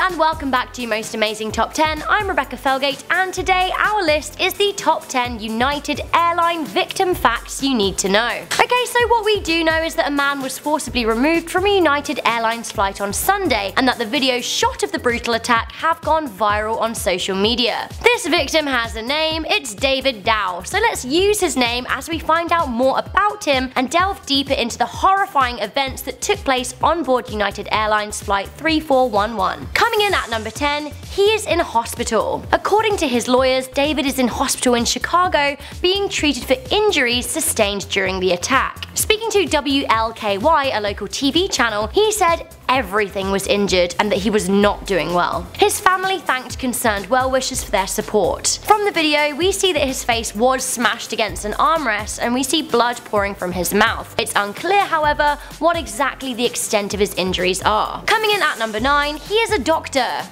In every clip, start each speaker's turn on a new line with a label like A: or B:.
A: and welcome back to Most Amazing Top 10. I'm Rebecca Felgate, and today our list is the top 10 United Airlines victim facts you need to know. Okay, so what we do know is that a man was forcibly removed from a United Airlines flight on Sunday, and that the videos shot of the brutal attack have gone viral on social media. This victim has a name, it's David Dow, so let's use his name as we find out more about him and delve deeper into the horrifying events that took place on board United Airlines Flight 3411. Coming in at number 10, he is in hospital. According to his lawyers, David is in hospital in Chicago being treated for injuries sustained during the attack. Speaking to WLKY, a local TV channel, he said everything was injured and that he was not doing well. His family thanked concerned well-wishers for their support. From the video, we see that his face was smashed against an armrest and we see blood pouring from his mouth. It's unclear, however, what exactly the extent of his injuries are. Coming in at number 9, he is a doctor.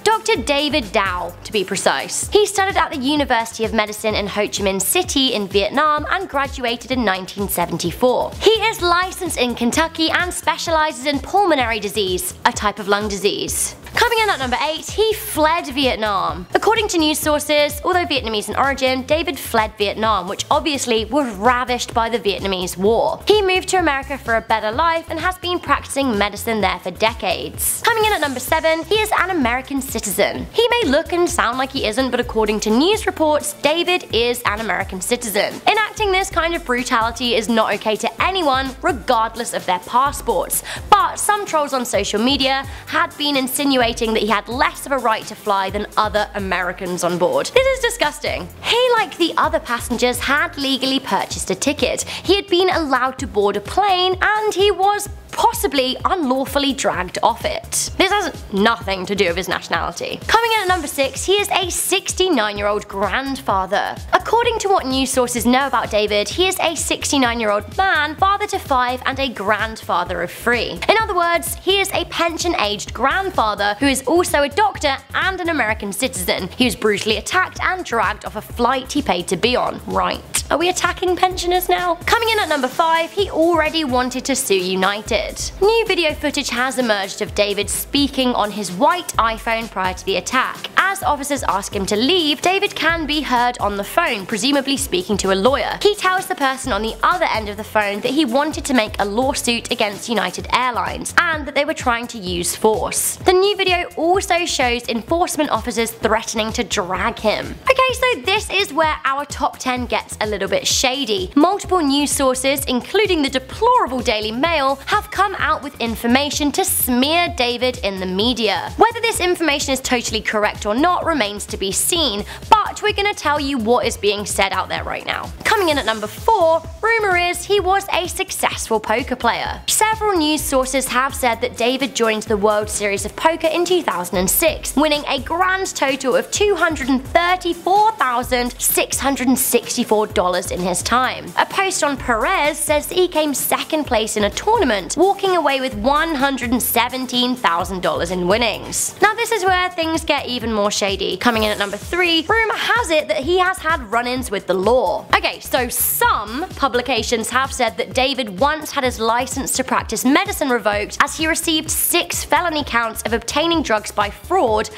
A: Dr. David Dow, to be precise. He studied at the University of Medicine in Ho Chi Minh City in Vietnam and graduated in 1974. He is licensed in Kentucky and specializes in pulmonary disease, a type of lung disease. Coming in at number 8, he fled Vietnam. According to news sources, although Vietnamese in origin, David fled Vietnam, which obviously was ravished by the Vietnamese War. He moved to America for a better life and has been practicing medicine there for decades. Coming in at number 7, he is an American citizen. He may look and sound like he isn't, but according to news reports, David is an American citizen. Enacting this kind of brutality is not okay to anyone, regardless of their passports. But some trolls on social media had been insinuating that he had less of a right to fly than other Americans on board. This is disgusting. He, like the other passengers, had legally purchased a ticket. He had been allowed to board a plane, and he was possibly unlawfully dragged off it. This has nothing to do with his nationality. Coming in at number 6, he is a 69-year-old grandfather. According to what news sources know about David, he is a 69-year-old man, father to 5 and a grandfather of 3. In other words, he is a pension-aged grandfather who is also a doctor and an American citizen. He was brutally attacked and dragged off a flight he paid to be on. Right. Are we attacking pensioners now? Coming in at number 5, he already wanted to sue United. New video footage has emerged of David speaking on his white iPhone prior to the attack. As officers ask him to leave, David can be heard on the phone, presumably speaking to a lawyer. He tells the person on the other end of the phone that he wanted to make a lawsuit against United Airlines and that they were trying to use force. The new video also shows enforcement officers threatening to drag him. Okay, so this is where our top 10 gets a little bit shady. Multiple news sources, including the deplorable Daily Mail, have come out with information to smear David in the media. Whether this information is totally correct or not remains to be seen, but we're gonna tell you what is being said out there right now. Coming in at number 4, rumor is he was a successful poker player. Several news sources have said that David joined the World Series of Poker in 2006, winning a grand total of $234,664 in his time. A post on Perez says that he came second place in a tournament, walking away with $117,000 in winnings. Now this is where things get even more shady. Coming in at number 3, rumor has it that he has had run-ins with the law. Okay, so some publications have said that David once had his license to practice medicine revoked as he received 6 felony counts of obtaining drugs by fraud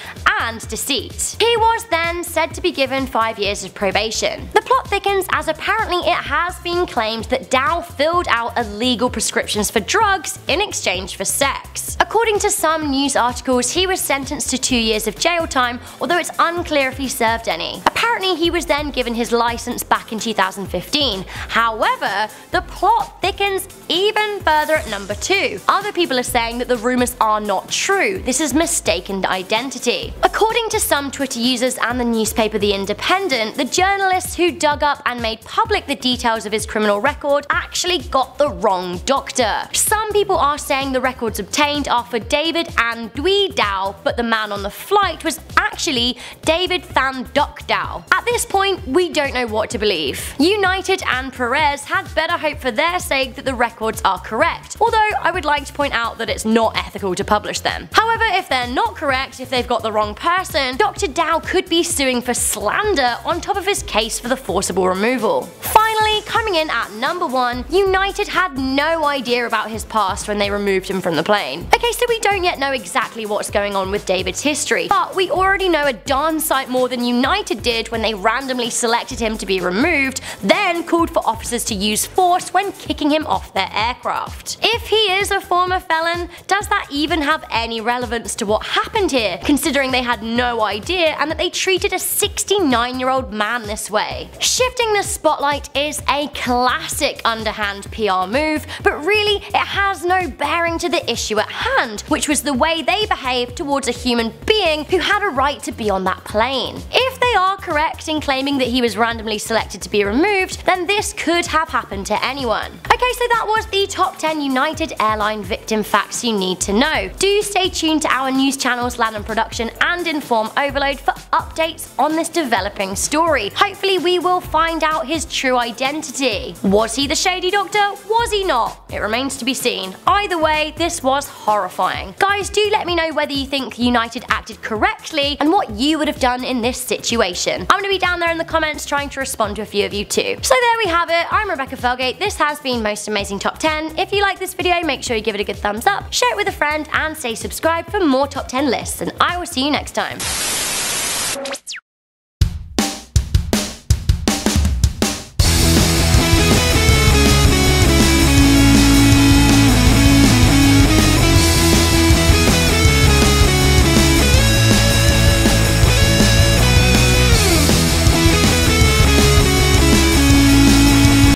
A: and deceit. He was then said to be given 5 years of probation. The plot thickens as apparently it has been claimed that Dow filled out illegal prescriptions for drugs in exchange for sex. According to some news articles, he was sentenced to 2 years of jail time, although it's unclear if he served any. Apparently he was then given his license back in 2015. However, the plot thickens even further at number 2. Other people are saying that the rumors are not true. This is mistaken identity. According to some Twitter users and the newspaper The Independent, the journalists who dug up and made public the details of his criminal record actually got the wrong doctor. Some people are saying the records obtained are for David and Dui Dow, but the man on the flight was actually David Van Dow. At this point, we don't know what to believe. United and Perez had better hope for their sake that the records are correct, although I would like to point out that it's not ethical to publish them. However, if they're not correct, if they've got the wrong person, Dr. Dow could be suing for slander on top of his case for the forcible removal. Finally, coming in at number 1, United had no idea about his past when they removed him from the plane. Okay, so we don't yet know exactly what's going on with David's history, but we already know a darn sight more than United did when they randomly selected him to be removed, then called for officers to use force when kicking him off their aircraft. If he is a former felon, does that even have any relevance to what happened here, considering they had no idea and that they treated a 69-year-old man this way? Shifting the spotlight is a classic underhand PR move, but really it has no bearing to the issue at hand, which was the way they behaved towards a human being who had a right to be on that plane. If they are correct in claiming that he was randomly selected to be removed, then this could have happened to anyone. Okay, so that was the top 10 United Airline victim facts you need to know. Do stay tuned to our news channels Land and Production and Inform Overload for updates on this developing story. Hopefully we will find out his true identity. Was he the shady doctor? Was he not? It remains to be seen. Either way, this was horrifying. Guys, do let me know whether you think United acted correctly and what you would have done in this situation. I'm going to be down there in the comments trying to respond to a few of you too. So there we have it. I'm Rebecca Felgate. This has been Most Amazing Top 10. If you like this video, make sure you give it a good thumbs up, share it with a friend, and stay subscribed for more top 10 lists, and I will see you next time.